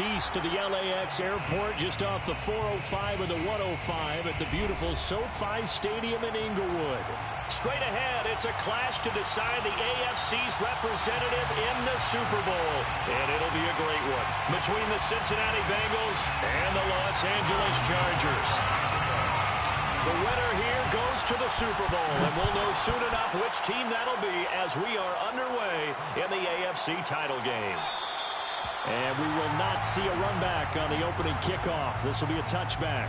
East of the LAX airport, just off the 405 and the 105 at the beautiful SoFi Stadium in Inglewood. Straight ahead, it's a clash to decide the AFC's representative in the Super Bowl. And it'll be a great one between the Cincinnati Bengals and the Los Angeles Chargers. The winner here goes to the Super Bowl, and we'll know soon enough which team that'll be as we are underway in the AFC title game. And we will not see a run back on the opening kickoff. This will be a touchback.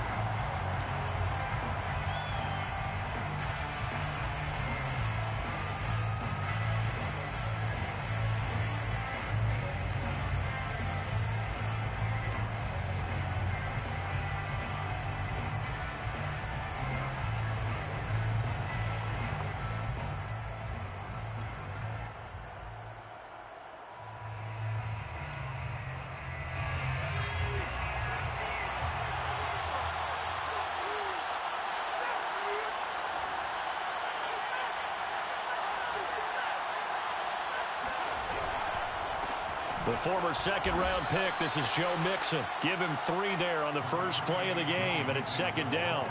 The former second-round pick, this is Joe Mixon. Give him 3 there on the first play of the game, and it's second down.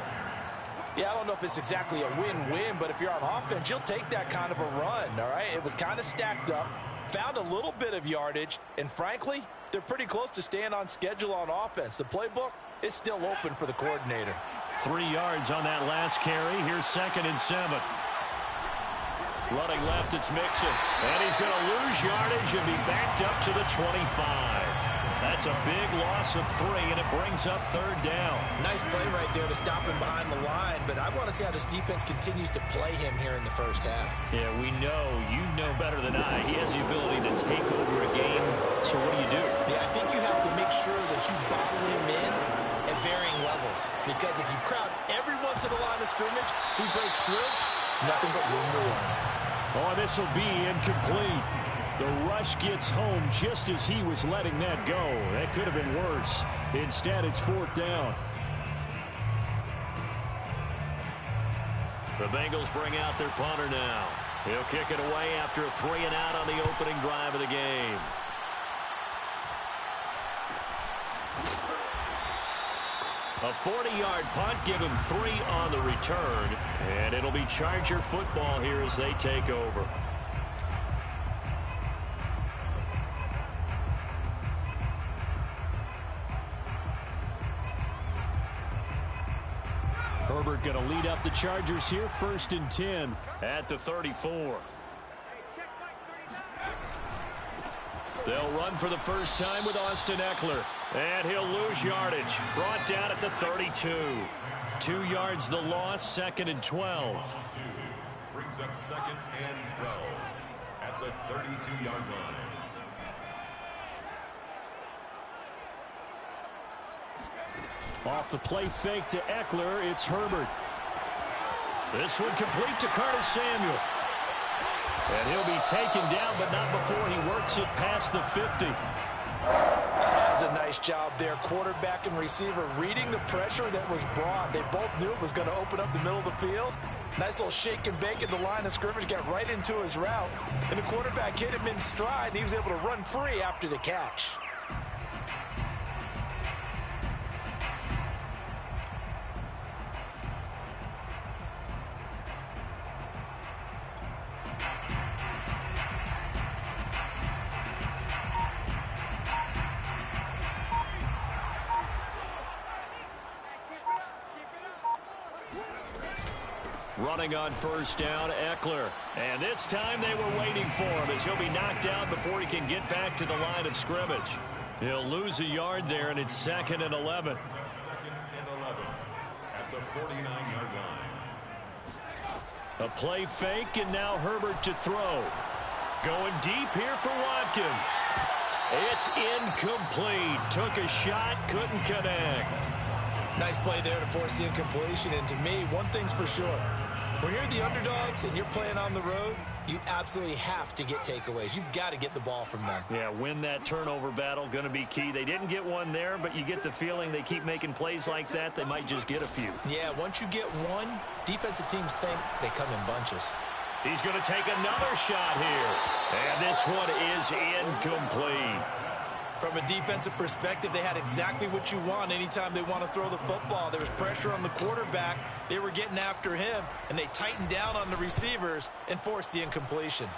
Yeah, I don't know if it's exactly a win-win, but if you're on offense, you'll take that kind of a run, all right? It was kind of stacked up, found a little bit of yardage, and frankly, they're pretty close to staying on schedule on offense. The playbook is still open for the coordinator. 3 yards on that last carry. Here's 2nd and 7. Running left, it's Mixon. And he's going to lose yardage and be backed up to the 25. That's a big loss of 3, and it brings up 3rd down. Nice play right there to stop him behind the line, but I want to see how this defense continues to play him here in the first half. Yeah, we know, you know better than I, he has the ability to take over a game. So what do? Yeah, I think you have to make sure that you bottle him in at varying levels, because if you crowd everyone to the line of scrimmage, if he breaks through, it's nothing but room to run. Oh, this will be incomplete. The rush gets home just as he was letting that go. That could have been worse. Instead, it's 4th down. The Bengals bring out their punter now. He'll kick it away after a 3-and-out on the opening drive of the game. A 40-yard punt, give him 3 on the return, and it'll be Charger football here as they take over. Herbert going to lead up the Chargers here, 1st and 10 at the 34. They'll run for the first time with Austin Eckler. And he'll lose yardage. Brought down at the 32. 2 yards the loss, 2nd and 12. Brings up 2nd and 12 at the 32-yard line. Off the play fake to Eckler, it's Herbert. This one complete to Curtis Samuel. And he'll be taken down, but not before he works it past the 50. That was a nice job there. Quarterback and receiver reading the pressure that was brought. They both knew it was going to open up the middle of the field. Nice little shake and bake at the line of scrimmage, got right into his route. And the quarterback hit him in stride, and he was able to run free after the catch. Running on first down, Eckler. And this time they were waiting for him as he'll be knocked out before he can get back to the line of scrimmage. He'll lose a yard there, and it's 2nd and 11. 2nd and 11 at the 49-yard line. A play fake, and now Herbert to throw. Going deep here for Watkins. It's incomplete. Took a shot, couldn't connect. Nice play there to force the incompletion. And to me, one thing's for sure. When you're the underdogs and you're playing on the road, you absolutely have to get takeaways. You've got to get the ball from them. Yeah, win that turnover battle, going to be key. They didn't get one there, but you get the feeling they keep making plays like that, they might just get a few. Yeah, once you get one, defensive teams think they come in bunches. He's going to take another shot here. And this one is incomplete. From a defensive perspective, they had exactly what you want anytime they want to throw the football. There was pressure on the quarterback. They were getting after him, and they tightened down on the receivers and forced the incompletion.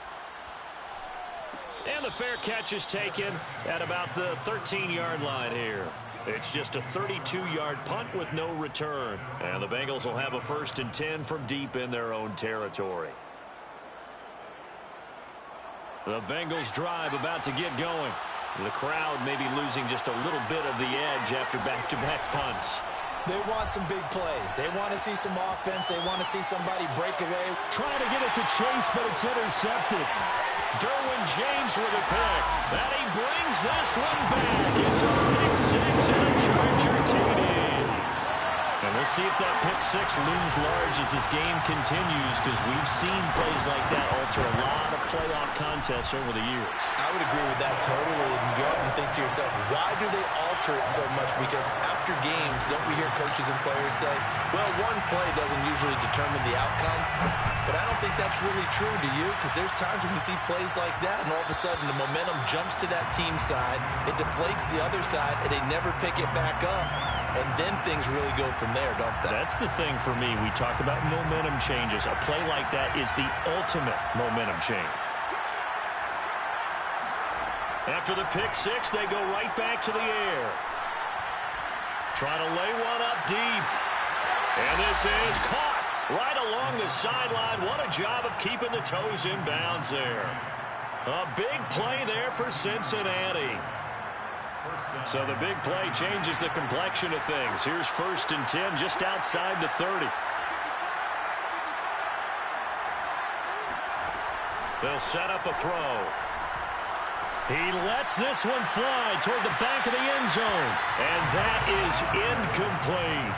And the fair catch is taken at about the 13-yard line here. It's just a 32-yard punt with no return. And the Bengals will have a 1st and 10 from deep in their own territory. The Bengals drive about to get going. The crowd may be losing just a little bit of the edge after back-to-back punts. They want some big plays. They want to see some offense. They want to see somebody break away. Trying to get it to Chase, but it's intercepted. Derwin James with a pick. And he brings this one back. It's a pick six and a Charger TD. And we'll see if that pick six looms large as this game continues, because we've seen plays like that alter a lot of playoff contests over the years. I would agree with that totally. And you often think to yourself, why do they alter it so much? Because after games, don't we hear coaches and players say, well, one play doesn't usually determine the outcome. But I don't think that's really true, do you? Because there's times when we see plays like that, and all of a sudden the momentum jumps to that team side, it deflates the other side, and they never pick it back up. And then things really go from there, don't they? That's the thing for me. We talk about momentum changes. A play like that is the ultimate momentum change. After the pick six, they go right back to the air. Trying to lay one up deep. And this is caught right along the sideline. What a job of keeping the toes in bounds there. A big play there for Cincinnati. So the big play changes the complexion of things. Here's 1st and 10 just outside the 30. They'll set up a throw. He lets this one fly toward the back of the end zone. And that is incomplete.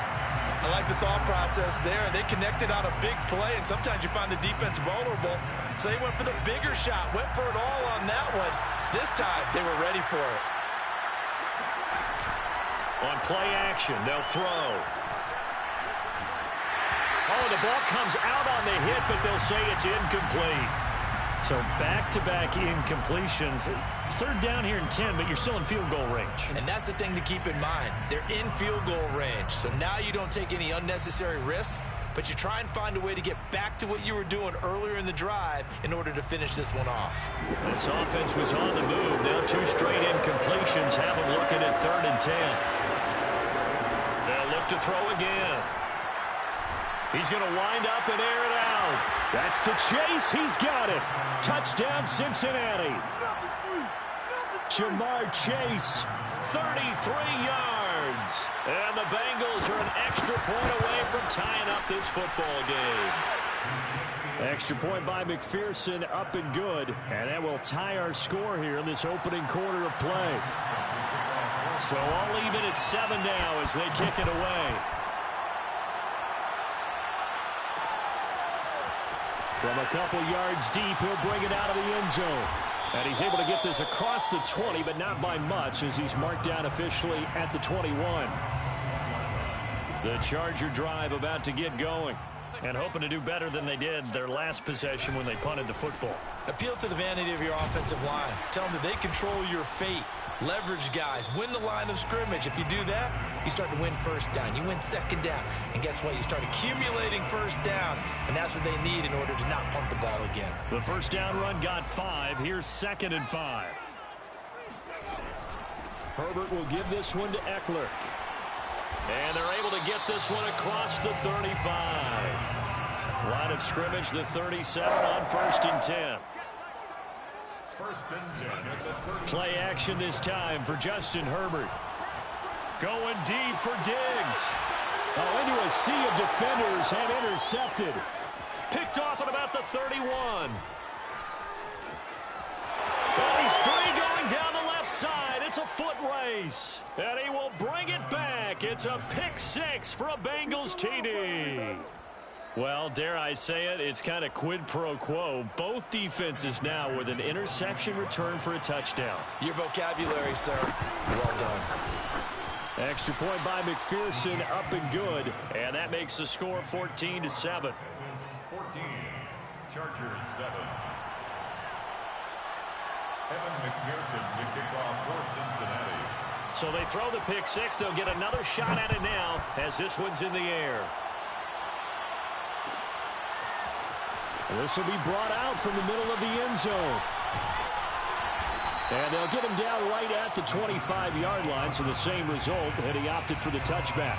I like the thought process there. They connected on a big play, and sometimes you find the defense vulnerable. So they went for the bigger shot, went for it all on that one. This time, they were ready for it. On play action, they'll throw. Oh, the ball comes out on the hit, but they'll say it's incomplete. So back-to-back incompletions. 3rd down here and 10, but you're still in field goal range. And that's the thing to keep in mind. They're in field goal range. So now you don't take any unnecessary risks, but you try and find a way to get back to what you were doing earlier in the drive in order to finish this one off. This offense was on the move. Now 2 straight incompletions have them looking at 3rd and 10. They'll look to throw again. He's going to wind up and air it out. That's to Chase. He's got it. Touchdown, Cincinnati. Jamar Chase, 33 yards. And the Bengals are an extra point away from tying up this football game. Extra point by McPherson, up and good. And that will tie our score here in this opening quarter of play. So all even at 7 now as they kick it away. From a couple yards deep, he'll bring it out of the end zone. And he's able to get this across the 20, but not by much, as he's marked down officially at the 21. The Charger drive about to get going, and hoping to do better than they did their last possession when they punted the football. Appeal to the vanity of your offensive line. Tell them that they control your fate. Leverage guys. Win the line of scrimmage. If you do that, you start to win 1st down. You win 2nd down. And guess what? You start accumulating 1st downs, and that's what they need in order to not punt the ball again. The 1st down run got 5. Here's 2nd and 5. Herbert will give this one to Eckler. And they're able to get this one across the 35. Line of scrimmage, the 37 on 1st and 10. 1st and 10 at the 30. Play action this time for Justin Herbert. Going deep for Diggs. Oh, into a sea of defenders and intercepted. Picked off at about the 31. And he's free going down the left side. It's a foot race. And he will bring it back. It's a pick 6 for a Bengals TD. Well, dare I say it, it's kind of quid pro quo. Both defenses now with an interception return for a touchdown. Your vocabulary, sir. Well done. Extra point by McPherson, up and good. And that makes the score 14-7. 14, Chargers 7. McPherson, the kickoff for Cincinnati. So they throw the pick six. They'll get another shot at it now as this one's in the air. This will be brought out from the middle of the end zone. And they'll get him down right at the 25-yard line, so the same result, and he opted for the touchback.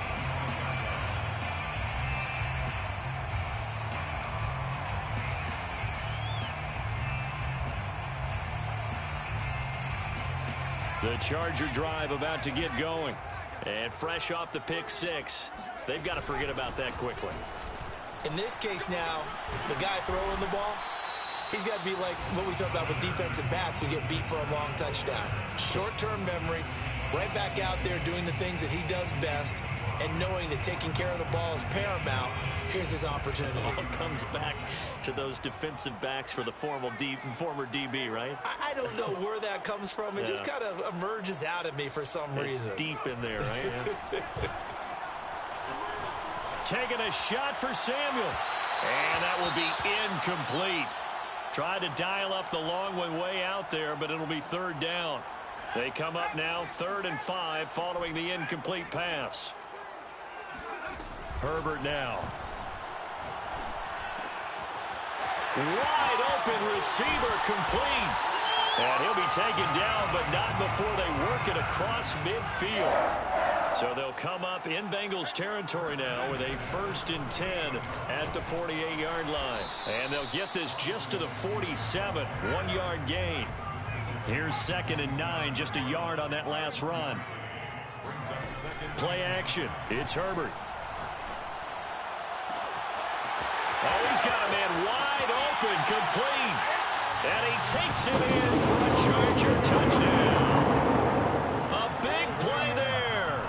The Charger drive about to get going. And fresh off the pick six, they've got to forget about that quickly. In this case now, the guy throwing the ball, he's got to be like what we talk about with defensive backs who get beat for a long touchdown. Short-term memory, right back out there doing the things that he does best, and knowing that taking care of the ball is paramount. Here's his opportunity. It all comes back to those defensive backs for the former DB, right? I don't know where that comes from. It just kind of emerges out of me for some reason. It's deep in there, right? Taking a shot for Samuel. And that will be incomplete. Tried to dial up the long one way out there, but it'll be third down. They come up now 3rd and 5 following the incomplete pass. Herbert now. Wide open receiver complete. And he'll be taken down, but not before they work it across midfield. So they'll come up in Bengals territory now with a 1st and 10 at the 48-yard line. And they'll get this just to the 47, 1-yard gain. Here's 2nd and 9, just a yard on that last run. Play action. It's Herbert. Oh, he's got a man wide open, complete. And he takes it in for a Charger touchdown. A big play there.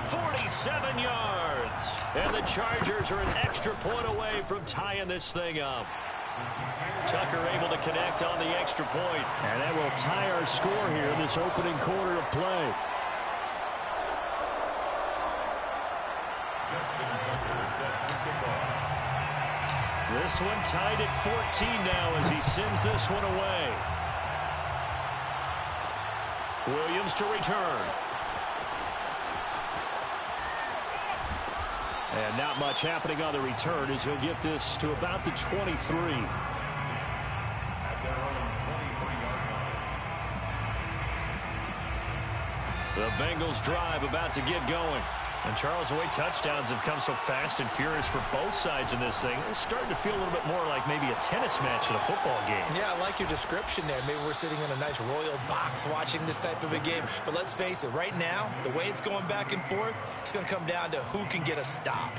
47 yards. And the Chargers are an extra point away from tying this thing up. Tucker able to connect on the extra point. And that will tie our score here in this opening quarter of play. Justin Tucker set to kick off. This one tied at 14 now as he sends this one away. Williams to return. And not much happening on the return as he'll get this to about the 23. At their own 23-yard line. The Bengals drive about to get going. And Charles, the way touchdowns have come so fast and furious for both sides in this thing, it's starting to feel a little bit more like maybe a tennis match in a football game. Yeah, I like your description there. Maybe we're sitting in a nice royal box watching this type of a game. But let's face it, right now, the way it's going back and forth, it's going to come down to who can get a stop.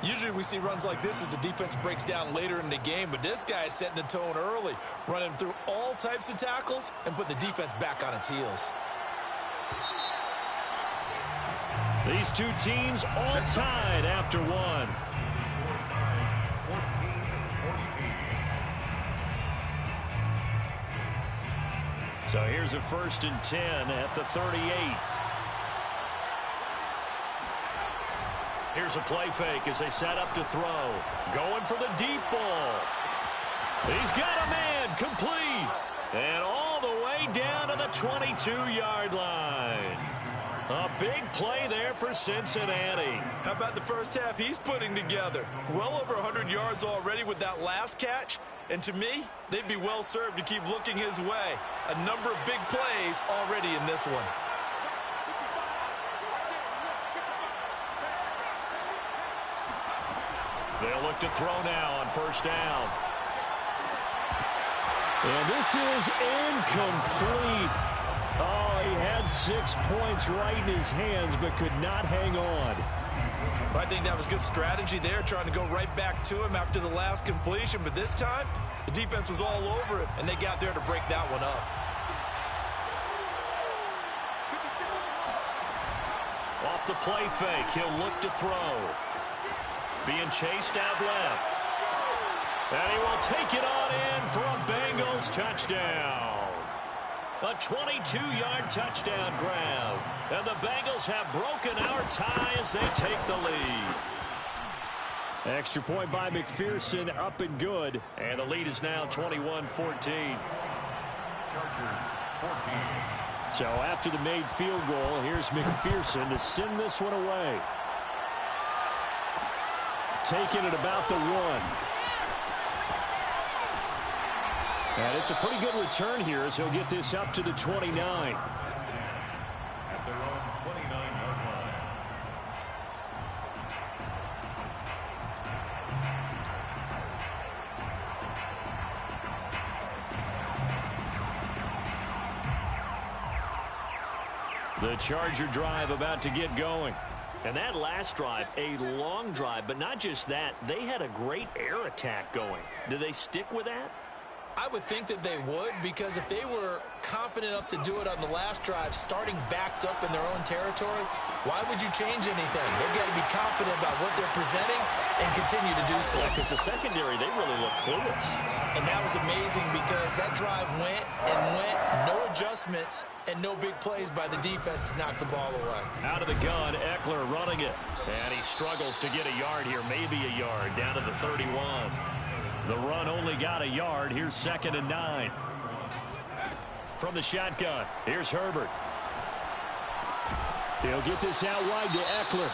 Usually we see runs like this as the defense breaks down later in the game, but this guy is setting the tone early, running through all types of tackles and putting the defense back on its heels. These two teams all tied after one. Score time, 14-14. So here's a 1st and 10 at the 38. Here's a play fake as they set up to throw. Going for the deep ball. He's got a man complete. And all the way down to the 22-yard line. A big play there for Cincinnati. How about the first half he's putting together? Well over 100 yards already with that last catch. And to me, they'd be well served to keep looking his way. A number of big plays already in this one. They'll look to throw now on 1st down. And this is incomplete. Oh, he had 6 points right in his hands, but could not hang on. I think that was good strategy there, trying to go right back to him after the last completion. But this time, the defense was all over it, and they got there to break that one up. Off the play fake, he'll look to throw. Being chased out left. And he will take it on in for a Bengals touchdown. A 22-yard touchdown grab. And the Bengals have broken our tie as they take the lead. Extra point by McPherson, up and good. And the lead is now 21-14. Chargers 14. So after the made field goal, here's McPherson to send this one away. Taking it about the 1. And it's a pretty good return here as he'll get this up to the 29. At their own 29-yard line. The Charger drive about to get going. And that last drive, a long drive, but not just that. They had a great air attack going. Do they stick with that? I would think that they would, because if they were confident enough to do it on the last drive, starting backed up in their own territory, why would you change anything? They've got to be confident about what they're presenting and continue to do so. Because the secondary, they really look clueless. And that was amazing because that drive went and went, no adjustments, and no big plays by the defense to knock the ball away. Out of the gun, Eckler running it. And he struggles to get a yard here, maybe a yard, down to the 31. The run only got a yard. Here's 2nd and 9. From the shotgun, here's Herbert. He'll get this out wide to Eckler.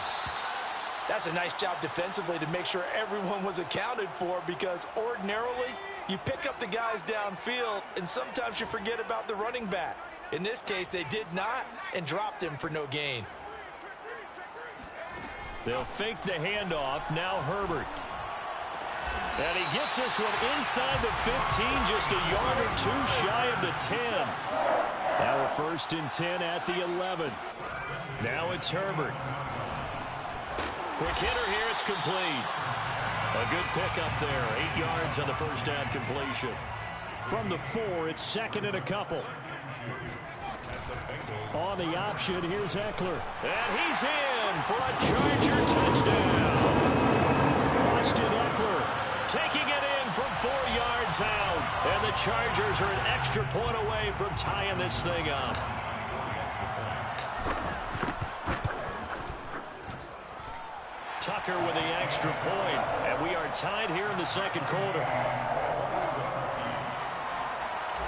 That's a nice job defensively to make sure everyone was accounted for, because ordinarily you pick up the guys downfield and sometimes you forget about the running back. In this case, they did not and dropped him for no gain. They'll fake the handoff. Now Herbert. And he gets this one inside the 15, just a yard or 2 shy of the 10. Now a 1st and 10 at the 11. Now it's Herbert. Quick hitter here, it's complete. A good pickup there, 8 yards on the first down completion. From the 4, it's 2nd and a couple. On the option, here's Eckler. And he's in for a Charger touchdown. Austin Eckler taking it in from 4 yards out. And the Chargers are an extra point away from tying this thing up. Tucker with the extra point. And we are tied here in the second quarter.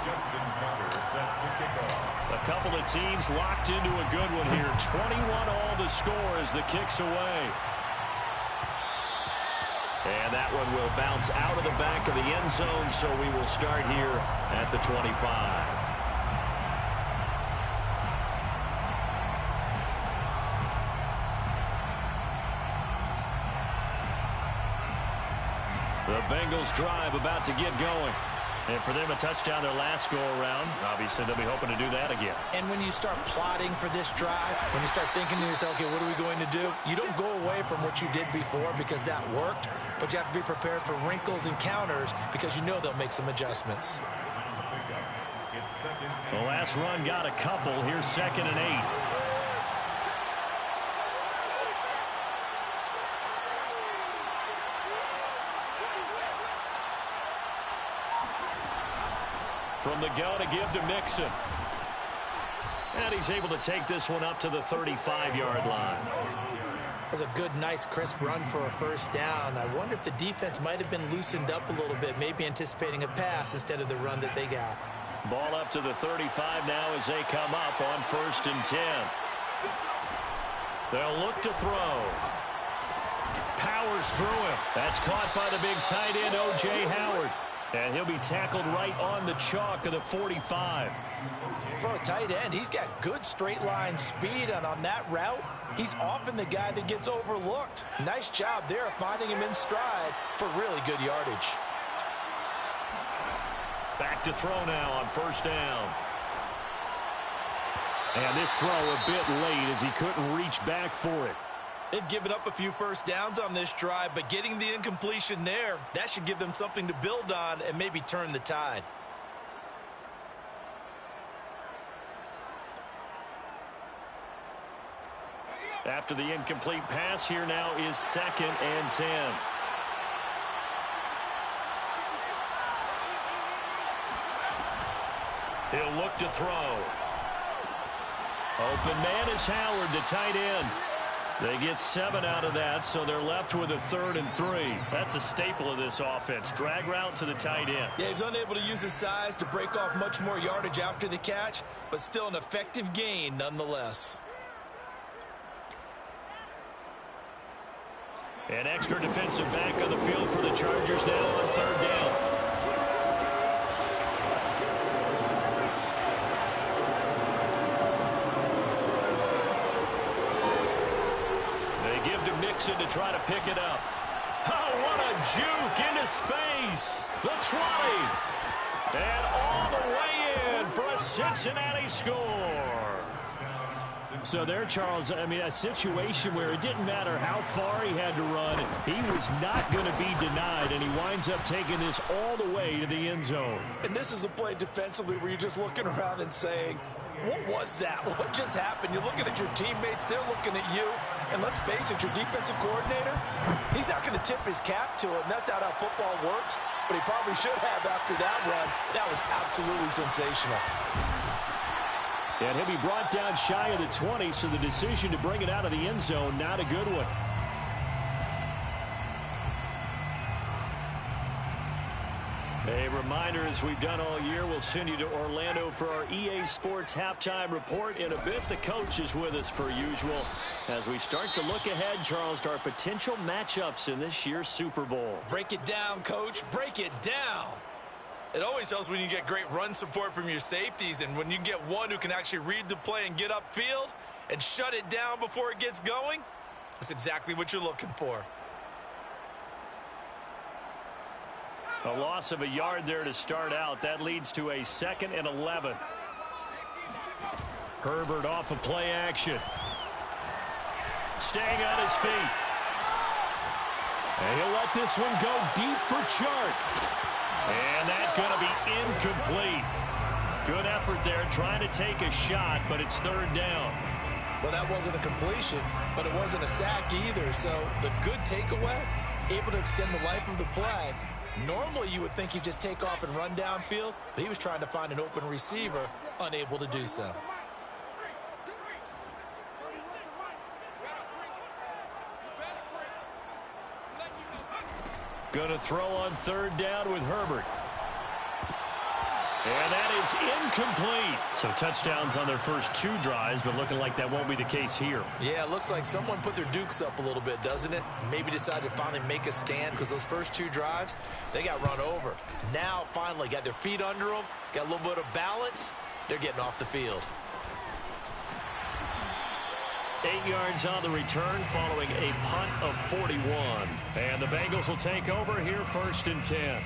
Justin Tucker set to kick off. A couple of teams locked into a good one here. 21 all the score as the kick's away. And that one will bounce out of the back of the end zone, so we will start here at the 25. The Bengals drive about to get going. And for them, a touchdown their last go-around. Obviously, they'll be hoping to do that again. And when you start plotting for this drive, when you start thinking to yourself, okay, what are we going to do? You don't go away from what you did before because that worked, but you have to be prepared for wrinkles and counters because you know they'll make some adjustments. The last run got a couple. Here's 2nd and 8. From the gun to give to Mixon. And he's able to take this one up to the 35-yard line. That's a good, nice, crisp run for a first down. I wonder if the defense might have been loosened up a little bit, maybe anticipating a pass instead of the run that they got. Ball up to the 35 now as they come up on 1st and 10. They'll look to throw. Powers through him. That's caught by the big tight end, O.J. Howard. And he'll be tackled right on the chalk of the 45. For a tight end, he's got good straight line speed, and on that route, he's often the guy that gets overlooked. Nice job there finding him in stride for really good yardage. Back to throw now on 1st down. And this throw a bit late as he couldn't reach back for it. They've given up a few first downs on this drive, but getting the incompletion there, that should give them something to build on and maybe turn the tide. After the incomplete pass, here now is 2nd and 10. He'll look to throw. Open man is Howard, the tight end. They get 7 out of that, so they're left with a 3rd and 3. That's a staple of this offense. Drag route to the tight end. Yeah, he's unable to use his size to break off much more yardage after the catch, but still an effective gain nonetheless. An extra defensive back on the field for the Chargers now on 3rd down. To try to pick it up. Oh, what a juke into space. The 20. And all the way in for a Cincinnati score. So there, Charles, I mean, a situation where it didn't matter how far he had to run. He was not going to be denied, and he winds up taking this all the way to the end zone. And this is a play defensively where you're just looking around and saying, what was that? What just happened? You're looking at your teammates. They're looking at you. And let's face it, your defensive coordinator, he's not going to tip his cap to him. That's not how football works. But he probably should have after that run. That was absolutely sensational. And he'll be brought down shy of the 20, so the decision to bring it out of the end zone, not a good one. A reminder, as we've done all year, we'll send you to Orlando for our EA Sports halftime report. In a bit, the coach is with us per usual as we start to look ahead, Charles, to our potential matchups in this year's Super Bowl. Break it down, Coach. Break it down. It always helps when you get great run support from your safeties, and when you get one who can actually read the play and get upfield and shut it down before it gets going. That's exactly what you're looking for. A loss of a yard there to start out. That leads to a 2nd and 11. Herbert off of play action. Staying on his feet. And he'll let this one go deep for Chark. And that's going to be incomplete. Good effort there trying to take a shot, but it's 3rd down. Well, that wasn't a completion, but it wasn't a sack either. So the good takeaway, able to extend the life of the play. Normally, you would think he'd just take off and run downfield, but he was trying to find an open receiver, unable to do so. Going to throw on 3rd down with Herbert. And that is incomplete. So touchdowns on their first 2 drives, but looking like that won't be the case here. Yeah, it looks like someone put their dukes up a little bit, doesn't it? Maybe decided to finally make a stand because those first 2 drives, they got run over. Now, finally, got their feet under them, got a little bit of balance. They're getting off the field. 8 yards on the return following a punt of 41. And the Bengals will take over here 1st and 10.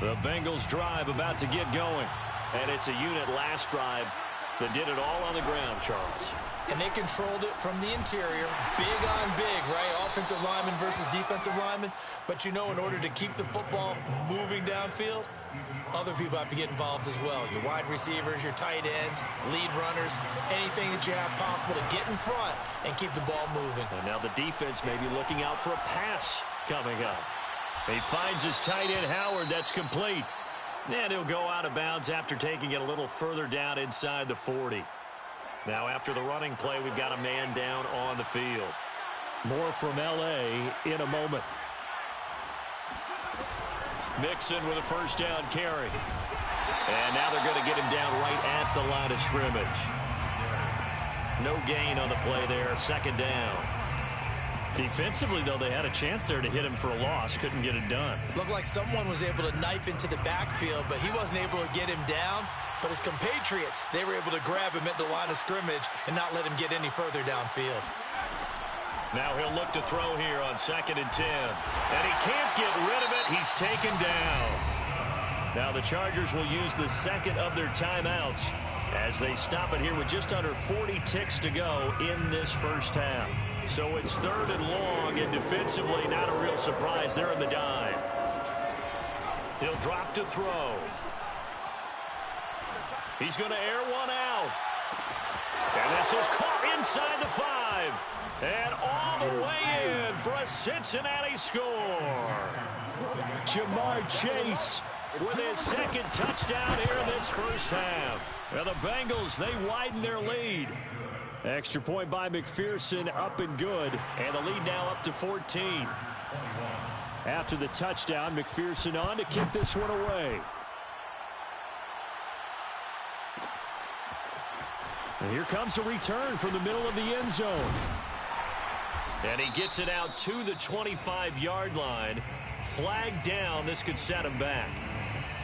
The Bengals drive about to get going. And it's a unit last drive that did it all on the ground, Charles. And they controlled it from the interior. Big on big, right? Offensive lineman versus defensive lineman. But you know, in order to keep the football moving downfield, other people have to get involved as well. Your wide receivers, your tight ends, lead runners, anything that you have possible to get in front and keep the ball moving. And now the defense may be looking out for a pass coming up. He finds his tight end, Howard. That's complete. And he'll go out of bounds after taking it a little further down inside the 40. Now after the running play, we've got a man down on the field. More from L.A. in a moment. Mixon with a 1st down carry. And now they're going to get him down right at the line of scrimmage. No gain on the play there. 2nd down. Defensively, though, they had a chance there to hit him for a loss. Couldn't get it done. Looked like someone was able to knife into the backfield, but he wasn't able to get him down. But his compatriots, they were able to grab him at the line of scrimmage and not let him get any further downfield. Now he'll look to throw here on 2nd and 10. And he can't get rid of it. He's taken down. Now the Chargers will use the 2nd of their timeouts as they stop it here with just under 40 ticks to go in this first half. So it's 3rd and long, and defensively not a real surprise. They're in the dive. He'll drop to throw. He's going to air one out. And this is caught inside the 5. And all the way in for a Cincinnati score. Jamar Chase with his second touchdown here in this first half. And the Bengals, they widen their lead. Extra point by McPherson, up and good. And the lead now up to 14. After the touchdown, McPherson on to kick this one away. And here comes a return from the middle of the end zone. And he gets it out to the 25-yard line. Flag down. This could set him back.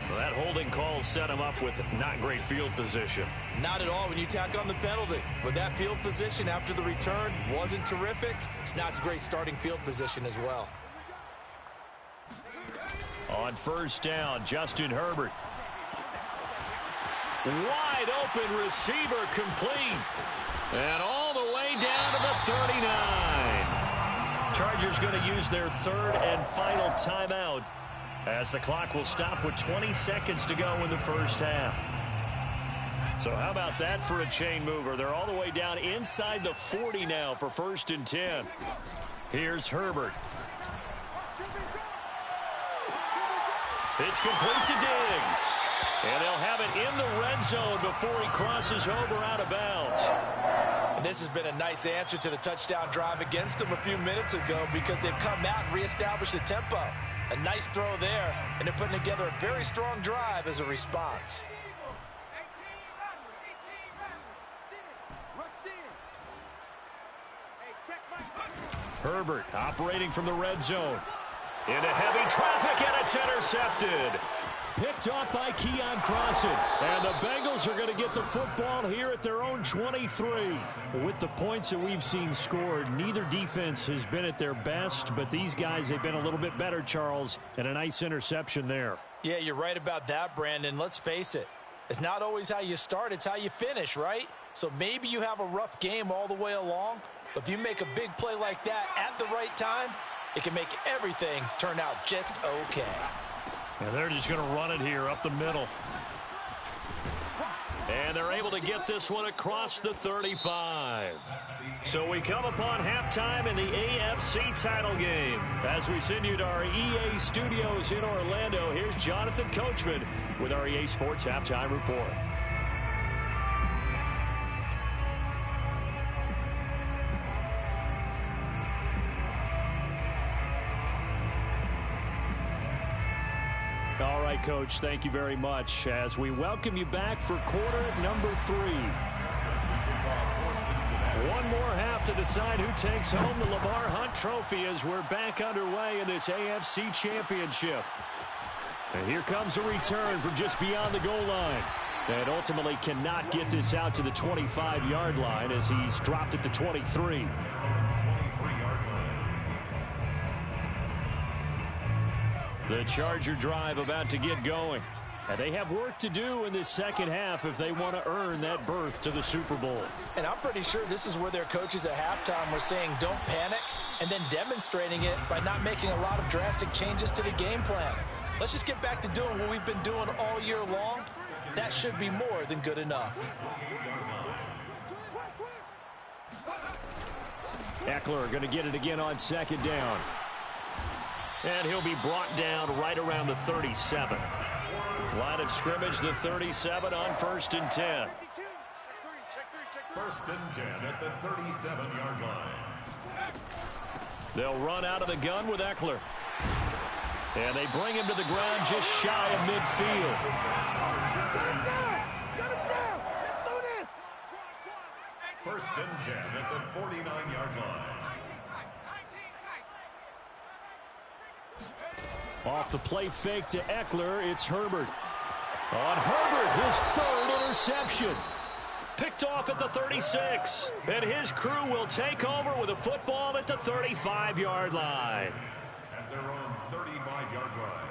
Well, that holding call set him up with not great field position. Not at all when you tack on the penalty. But that field position after the return wasn't terrific. It's not a great starting field position as well. On first down, Justin Herbert. Wide open receiver complete. And all the way down to the 39. Chargers going to use their third and final timeout as the clock will stop with 20 seconds to go in the first half. So how about that for a chain mover? They're all the way down inside the 40 now for 1st and 10. Here's Herbert. It's complete to Diggs. And they'll have it in the red zone before he crosses over out of bounds. And this has been a nice answer to the touchdown drive against them a few minutes ago because they've come out and reestablished the tempo. A nice throw there, and they're putting together a very strong drive as a response. Herbert operating from the red zone. Into heavy traffic, and it's intercepted. Picked off by Keon Crossan. And the Bengals are going to get the football here at their own 23. With the points that we've seen scored, neither defense has been at their best, but these guys, they've been a little bit better, Charles, and a nice interception there. Yeah, you're right about that, Brandon. Let's face it. It's not always how you start, it's how you finish, right? So maybe you have a rough game all the way along, but if you make a big play like that at the right time, it can make everything turn out just okay. And they're just going to run it here up the middle. And they're able to get this one across the 35. So we come upon halftime in the AFC title game. As we send you to our EA studios in Orlando, here's Jonathan Coachman with our EA Sports Halftime Report. All right, Coach, thank you very much as we welcome you back for quarter number 3. One more half to decide who takes home the Lamar Hunt Trophy as we're back underway in this AFC Championship. And here comes a return from just beyond the goal line. And ultimately cannot get this out to the 25-yard line as he's dropped at the 23. The Charger drive about to get going. And they have work to do in this second half if they want to earn that berth to the Super Bowl. And I'm pretty sure this is where their coaches at halftime were saying don't panic and then demonstrating it by not making a lot of drastic changes to the game plan. Let's just get back to doing what we've been doing all year long. That should be more than good enough. Eckler going to get it again on second down. And he'll be brought down right around the 37. Line of scrimmage, the 37 on 1st and 10. 1st and 10 at the 37-yard line. They'll run out of the gun with Eckler. And they bring him to the ground just shy of midfield. 1st and 10 at the 49-yard line. Off the play fake to Eckler, it's Herbert. On Herbert, his 3rd interception. Picked off at the 36. And his crew will take over with a football at the 35-yard line. At their own 35-yard line.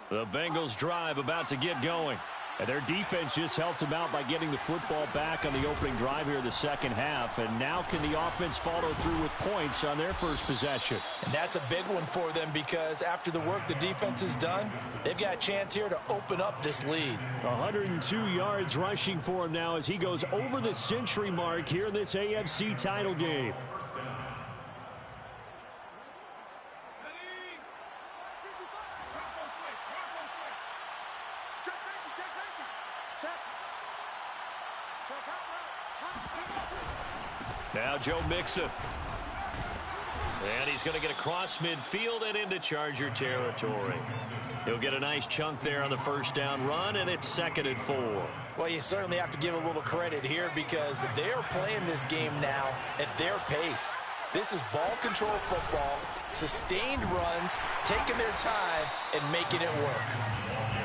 The Bengals drive about to get going. And their defense just helped them out by getting the football back on the opening drive here in the second half. And now can the offense follow through with points on their first possession? And that's a big one for them because after the work the defense has done, they've got a chance here to open up this lead. 102 yards rushing for him now as he goes over the century mark here in this AFC title game. Now Joe Mixon. And he's going to get across midfield and into Charger territory. He'll get a nice chunk there on the first down run, and it's 2nd and 4. Well, you certainly have to give a little credit here because they're playing this game now at their pace. This is ball control football, sustained runs, taking their time, and making it work.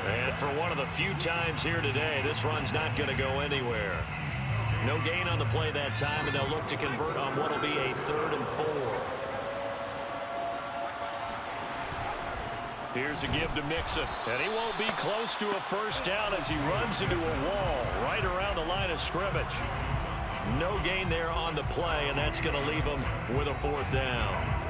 And for one of the few times here today, this run's not going to go anywhere. No gain on the play that time, and they'll look to convert on what will be a 3rd and 4. Here's a give to Mixon, and he won't be close to a first down as he runs into a wall right around the line of scrimmage. No gain there on the play, and that's going to leave him with a 4th down.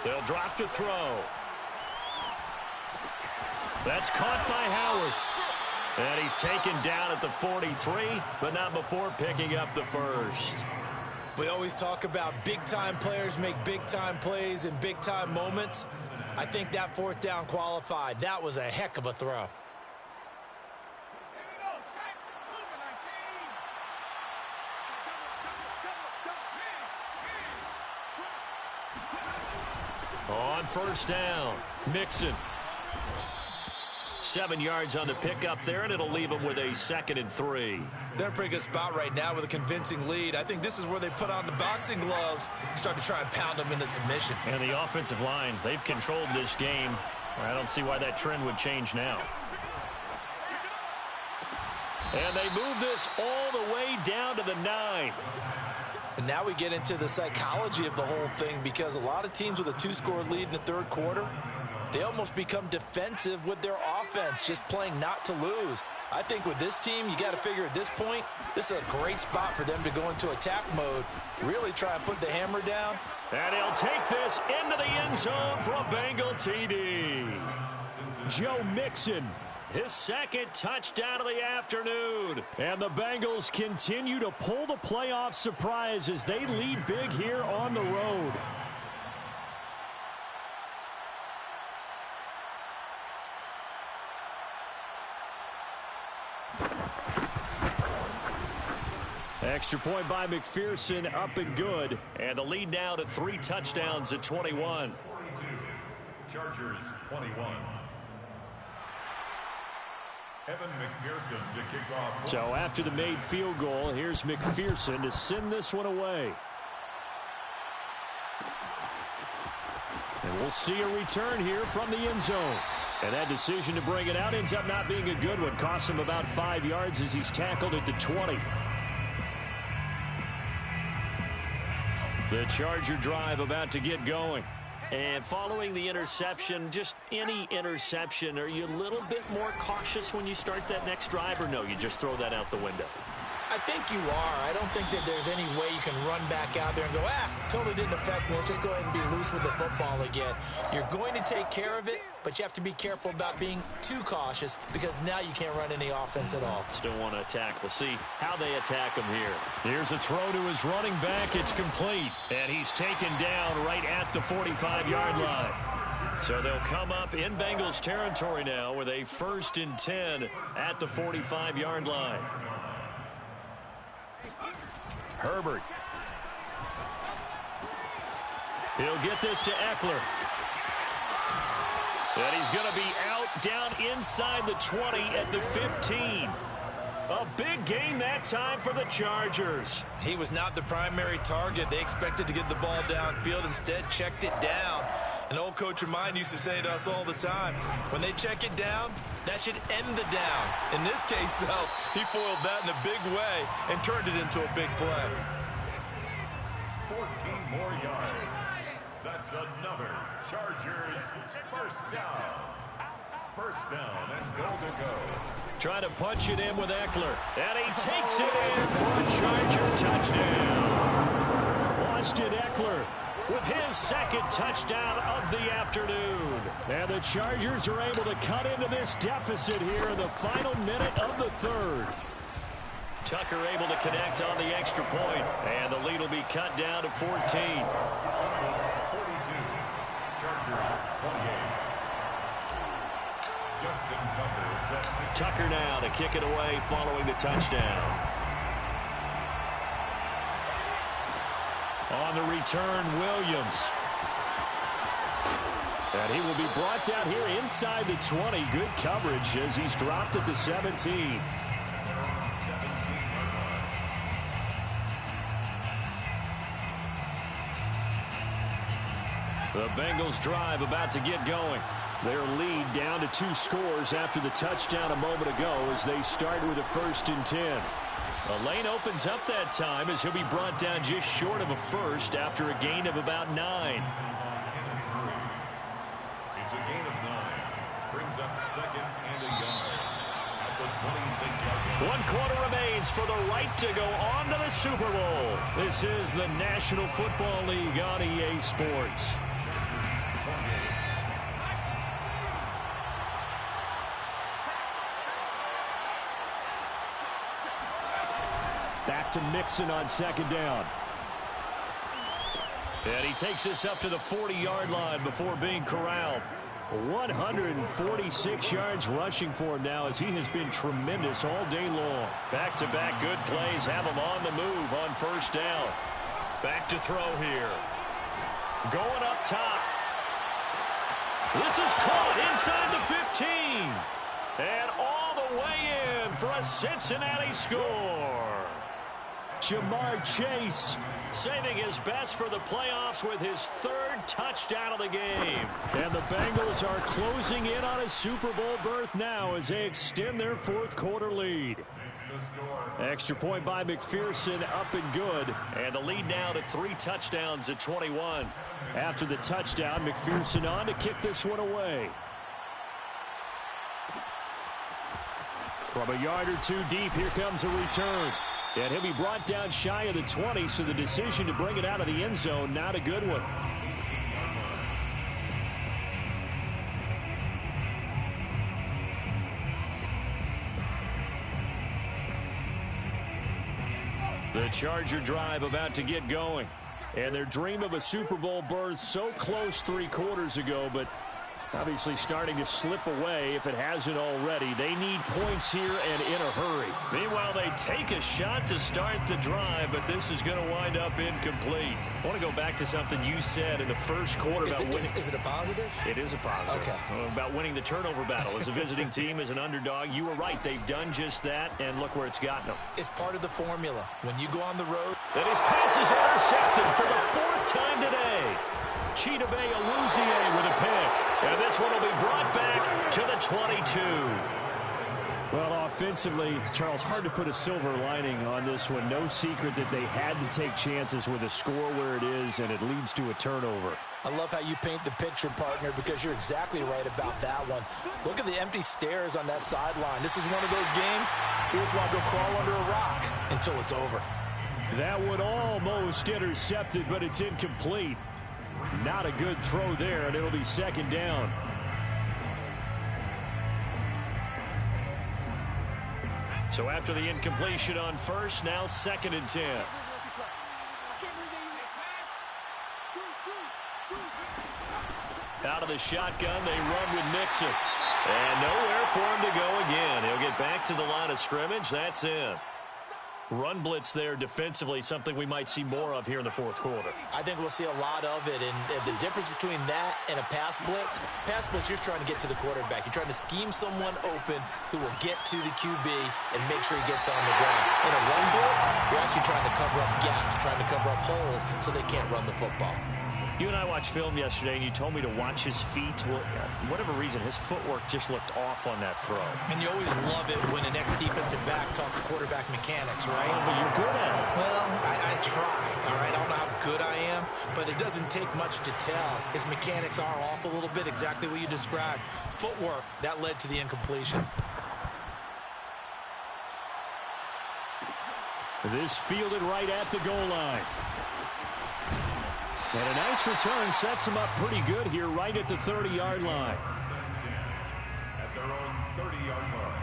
They'll drop to throw. That's caught by Howard. And he's taken down at the 43, but not before picking up the first. We always talk about big-time players make big-time plays in big-time moments. I think that 4th down qualified. That was a heck of a throw. On first down, Mixon. 7 yards on the pickup there, and it'll leave them with a 2nd and 3. They're in a pretty good spot right now with a convincing lead. I think this is where they put on the boxing gloves and start to try and pound them into submission. And the offensive line, they've controlled this game. I don't see why that trend would change now. And they move this all the way down to the 9. And now we get into the psychology of the whole thing because a lot of teams with a 2-score lead in the 3rd quarter, they almost become defensive with their offense, just playing not to lose. I think with this team, you got to figure at this point, this is a great spot for them to go into attack mode, really try and put the hammer down. And he'll take this into the end zone for a Bengal TD. Joe Mixon, his 2nd touchdown of the afternoon. And the Bengals continue to pull the playoff surprise as they lead big here on the road. Extra point by McPherson, up and good. And the lead now to 3 touchdowns at 21. 42. Chargers 21. Evan McPherson to kick off. So after the made field goal, here's McPherson to send this one away. And we'll see a return here from the end zone. And that decision to bring it out ends up not being a good one. Costs him about 5 yards as he's tackled at the 20. The Charger drive about to get going. And following the interception, just any interception, are you a little bit more cautious when you start that next drive, or no, you just throw that out the window? I think you are. I don't think that there's any way you can run back out there and go, totally didn't affect me. Let's just go ahead and be loose with the football again. You're going to take care of it, but you have to be careful about being too cautious because now you can't run any offense at all. Still want to attack. We'll see how they attack him here. Here's a throw to his running back. It's complete, and he's taken down right at the 45-yard line. So they'll come up in Bengals territory now with a 1st and 10 at the 45-yard line. Herbert. He'll get this to Eckler. And he's going to be out down inside the 20 at the 15. A big gain that time for the Chargers. He was not the primary target. They expected to get the ball downfield. Instead, checked it down. An old coach of mine used to say to us all the time, when they check it down, that should end the down. In this case, though, he foiled that in a big way and turned it into a big play. 14 more yards. That's another Chargers first down. First down and goal to go. Trying to punch it in with Eckler. And he takes it in for a Charger touchdown. Austin Eckler with his second touchdown of the afternoon. And the Chargers are able to cut into this deficit here in the final minute of the third. Tucker able to connect on the extra point, and the lead will be cut down to 14. 42, Chargers 28. Justin Tucker set to Tucker now to kick it away following the touchdown. On the return, Williams. And he will be brought down here inside the 20. Good coverage as he's dropped at the 17. The Bengals drive about to get going. Their lead down to 2 scores after the touchdown a moment ago as they start with a 1st and 10. The lane opens up that time as he'll be brought down just short of a first after a gain of about 9. It's a gain of 9. Brings up 2nd and a yard at the 26-yard line. 1 quarter remains for the right to go on to the Super Bowl. This is the National Football League on EA Sports. Back to Mixon on 2nd down. And he takes this up to the 40-yard line before being corralled. 146 yards rushing for him now as he has been tremendous all day long. Back-to-back good plays have him on the move on 1st down. Back to throw here. Going up top. This is caught inside the 15. And all the way in for a Cincinnati score. Jamar Chase saving his best for the playoffs with his 3rd touchdown of the game. And the Bengals are closing in on a Super Bowl berth now as they extend their 4th quarter lead. Extra point by McPherson, up and good. And the lead now to 3 touchdowns at 21. After the touchdown, McPherson on to kick this one away. From a yard or 2 deep, here comes a return. And he'll be brought down shy of the 20, so the decision to bring it out of the end zone, not a good one. The Charger drive about to get going. And their dream of a Super Bowl berth so close 3 quarters ago, but obviously starting to slip away if it hasn't already. They need points here and in a hurry. Meanwhile, they take a shot to start the drive, but this is going to wind up incomplete. I want to go back to something you said in the 1st quarter about winning. Is it a positive? It is a positive. Okay. About winning the turnover battle. As a visiting team, as an underdog, you were right. They've done just that, and look where it's gotten them. It's part of the formula. When you go on the road. And his pass is intercepted for the 4th time today. Chidobe Awuzie with a pick. And this one will be brought back to the 22. Well, offensively, Charles, hard to put a silver lining on this one. No secret that they had to take chances with a score where it is, and it leads to a turnover. I love how you paint the picture, partner, because you're exactly right about that one. Look at the empty stairs on that sideline. This is one of those games you just want to go crawl under a rock until it's over. That one almost intercepted, but it's incomplete. Not a good throw there, and it'll be 2nd down. So after the incompletion on 1st, now 2nd and 10. Out of the shotgun, they run with Mixon. And nowhere for him to go again. He'll get back to the line of scrimmage. That's in. Run blitz there defensively, something we might see more of here in the 4th quarter. I think we'll see a lot of it, and the difference between that and a pass blitz, you're trying to get to the quarterback. You're trying to scheme someone open who will get to the QB and make sure he gets on the ground. In a run blitz, you're actually trying to cover up gaps, trying to cover up holes so they can't run the football. You and I watched film yesterday, and you told me to watch his feet. Well, for whatever reason, his footwork just looked off on that throw. And you always love it when an ex-defensive back talks quarterback mechanics, right? Oh, but you're good at it. Well, I try, all right? I don't know how good I am, but it doesn't take much to tell. His mechanics are off a little bit, exactly what you described. Footwork, that led to the incompletion. This fielded right at the goal line. And a nice return sets them up pretty good here right at the 30-yard line. At their own 30-yard line.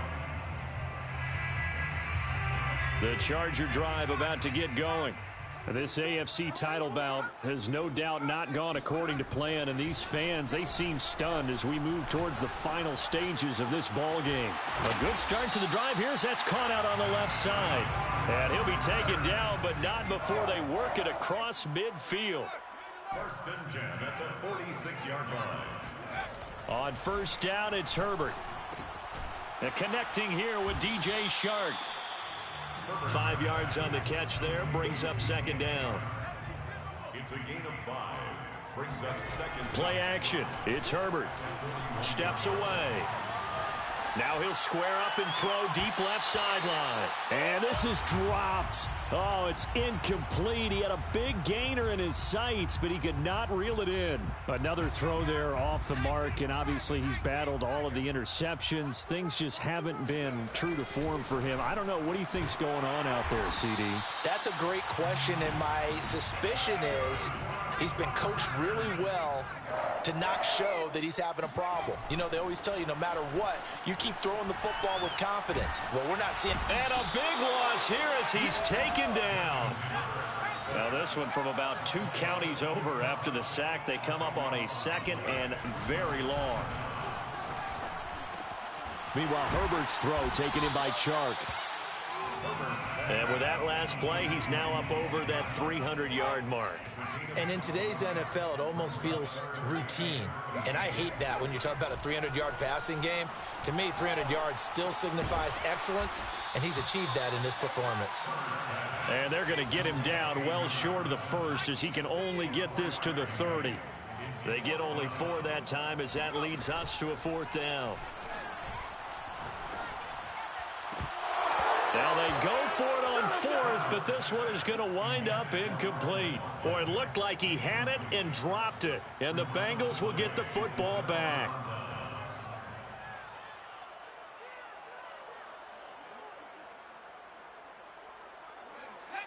The Charger drive about to get going. This AFC title bout has no doubt not gone according to plan, and these fans, they seem stunned as we move towards the final stages of this ball game. A good start to the drive here as that's caught out on the left side. And he'll be taken down, but not before they work it across midfield. First and 10 at the 46-yard line. On first down, it's Herbert. And connecting here with DJ Shark. 5 yards on the catch there, brings up second down. It's a gain of 5. Brings up second. Play action. It's Herbert. Steps away. Now he'll square up and throw deep left sideline. And this is dropped. Oh, it's incomplete. He had a big gainer in his sights, but he could not reel it in. Another throw there off the mark, and obviously he's battled all of the interceptions. Things just haven't been true to form for him. I don't know. What do you think's going on out there, CD? That's a great question, and my suspicion is he's been coached really well to not show that he's having a problem. You know, they always tell you no matter what, you keep throwing the football with confidence. Well, we're not seeing... And a big loss here as he's taken down. Now this one from about 2 counties over after the sack. They come up on a second and very long. Meanwhile, Herbert's throw taken in by Chark. And with that last play, he's now up over that 300-yard mark. And in today's NFL, it almost feels routine. And I hate that when you talk about a 300-yard passing game. To me, 300 yards still signifies excellence, and he's achieved that in this performance. And they're going to get him down well short of the first as he can only get this to the 30. They get only 4 that time as that leads us to a 4th down. Now they go for it on 4th, but this one is going to wind up incomplete. Boy, it looked like he had it and dropped it, and the Bengals will get the football back.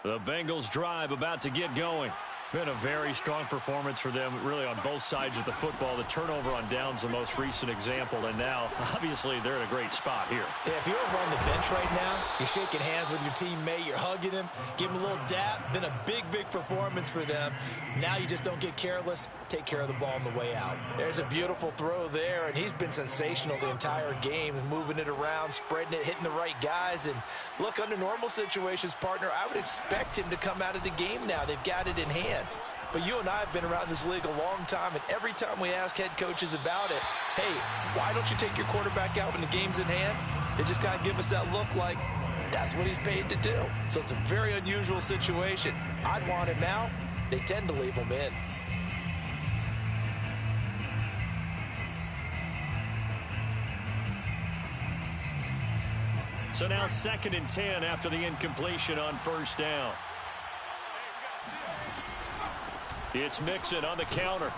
The Bengals drive about to get going. Been a very strong performance for them, really, on both sides of the football. The turnover on downs, the most recent example, and now, obviously, they're in a great spot here. Yeah, if you're over on the bench right now, you're shaking hands with your teammate, you're hugging him, give him a little dap. Been a big, big performance for them. Now you just don't get careless. Take care of the ball on the way out. There's a beautiful throw there, and he's been sensational the entire game, moving it around, spreading it, hitting the right guys. And look, under normal situations, partner, I would expect him to come out of the game now. They've got it in hand. But you and I have been around this league a long time, and every time we ask head coaches about it, hey, why don't you take your quarterback out when the game's in hand? They just kind of give us that look like that's what he's paid to do. So it's a very unusual situation. I'd want him out. They tend to leave him in. So now 2nd and 10 after the incompletion on first down. It's Mixon on the counter.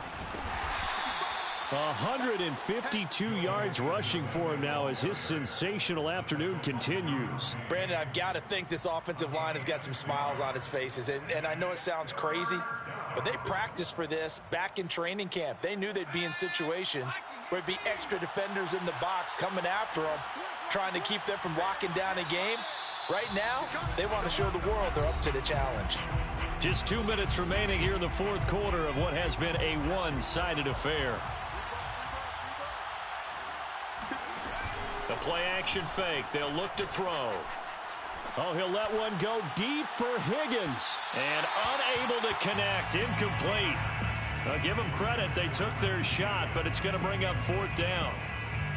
152 yards rushing for him now as his sensational afternoon continues. Brandon, I've got to think this offensive line has got some smiles on its faces. And I know it sounds crazy, but they practiced for this back in training camp. They knew they'd be in situations where it'd be extra defenders in the box coming after them, trying to keep them from locking down a game. Right now, they want to show the world they're up to the challenge. Just 2 minutes remaining here in the 4th quarter of what has been a one-sided affair. The play-action fake. They'll look to throw. Oh, he'll let one go deep for Higgins. And unable to connect. Incomplete. Well, give them credit. They took their shot, but it's going to bring up 4th down.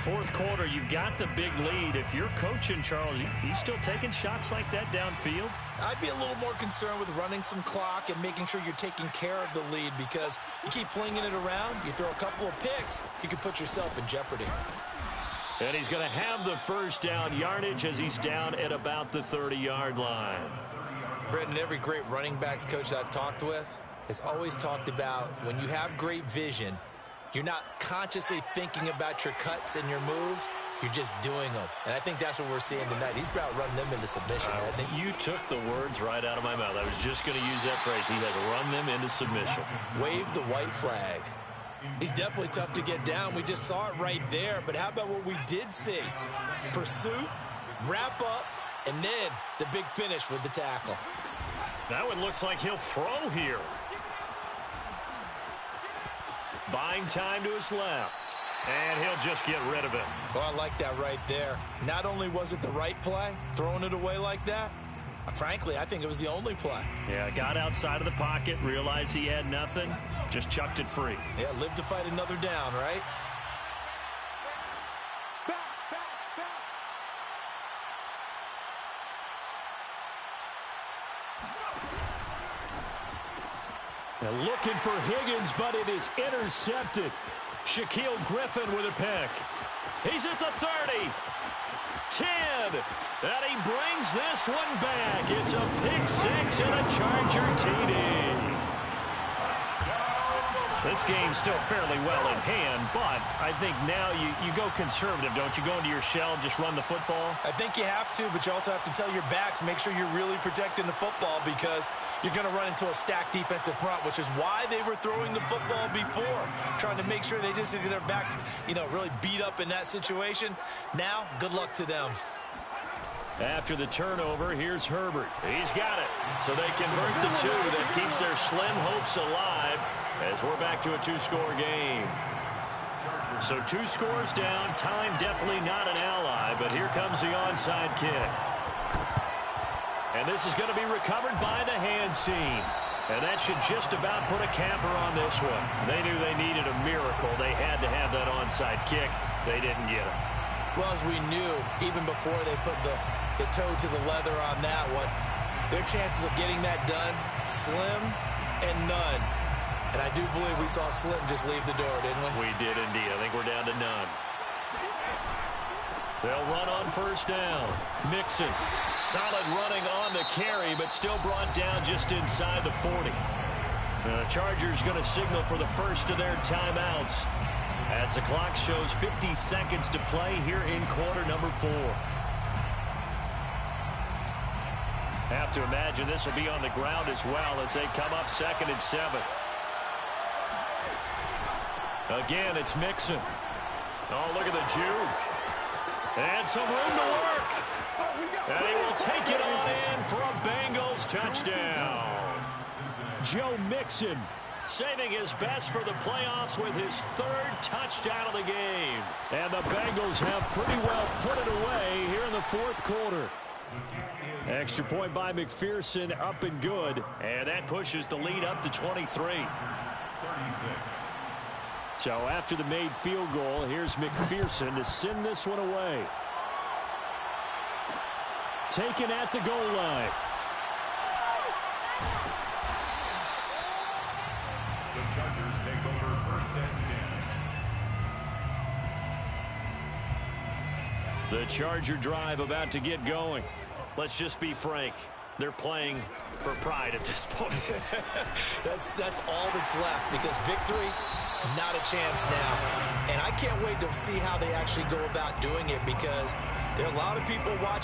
4th quarter, you've got the big lead. If you're coaching, Charles, you still taking shots like that downfield? I'd be a little more concerned with running some clock and making sure you're taking care of the lead, because you keep flinging it around, you throw a couple of picks, you can put yourself in jeopardy. And he's going to have the first down yardage as he's down at about the 30-yard line. Brendan, every great running backs coach I've talked with has always talked about when you have great vision, you're not consciously thinking about your cuts and your moves. you're just doing them. And I think that's what we're seeing tonight. He's about running them into submission, hasn't he? You took the words right out of my mouth. I was just going to use that phrase. He has run them into submission. Wave the white flag. He's definitely tough to get down. We just saw it right there. But how about what we did see? Pursuit, wrap up, and then the big finish with the tackle. That one looks like he'll throw here. Buying time to his left. And he'll just get rid of it. Oh, I like that right there. Not only was it the right play, throwing it away like that, frankly, I think it was the only play. Yeah, got outside of the pocket, realized he had nothing, just chucked it free. Yeah, live to fight another down, right? Now looking for Higgins, but it is intercepted. Shaquille Griffin with a pick. He's at the 30. 10. And he brings this one back. It's a pick six and a Charger TD. This game's still fairly well in hand, but I think now you go conservative, don't you? Go into your shell and just run the football? I think you have to, but you also have to tell your backs, make sure you're really protecting the football because you're going to run into a stacked defensive front, which is why they were throwing the football before, trying to make sure they just get their backs, really beat up in that situation. Now, good luck to them. After the turnover, here's Herbert. He's got it. So they convert the two. That keeps their slim hopes alive as we're back to a two-score game. So 2 scores down. Time definitely not an ally, but here comes the onside kick. And this is going to be recovered by the hands team. And that should just about put a capper on this one. They knew they needed a miracle. They had to have that onside kick. They didn't get it. Well, as we knew, even before they put the toe to the leather on that one, their chances of getting that done, slim and none. And I do believe we saw Slim just leave the door, didn't we? We did indeed. I think we're down to none. They'll run on first down. Mixon, solid running on the carry, but still brought down just inside the 40. The Chargers going to signal for the first of their timeouts as the clock shows 50 seconds to play here in quarter number 4. Have to imagine this will be on the ground as well as they come up 2nd and 7. Again, it's Mixon. Oh, look at the juke. And some room to work. And he will take it on in for a Bengals touchdown. Joe Mixon saving his best for the playoffs with his 3rd touchdown of the game. And the Bengals have pretty well put it away here in the 4th quarter. Extra point by McPherson, up and good. And that pushes the lead up to 23. 36. So after the made field goal, here's McPherson to send this one away. Taken at the goal line. The Chargers take over 1st and 10. The Charger drive about to get going. Let's just be frank. They're playing for pride at this point. That's all that's left because victory, not a chance now. And I can't wait to see how they actually go about doing it because there are a lot of people watching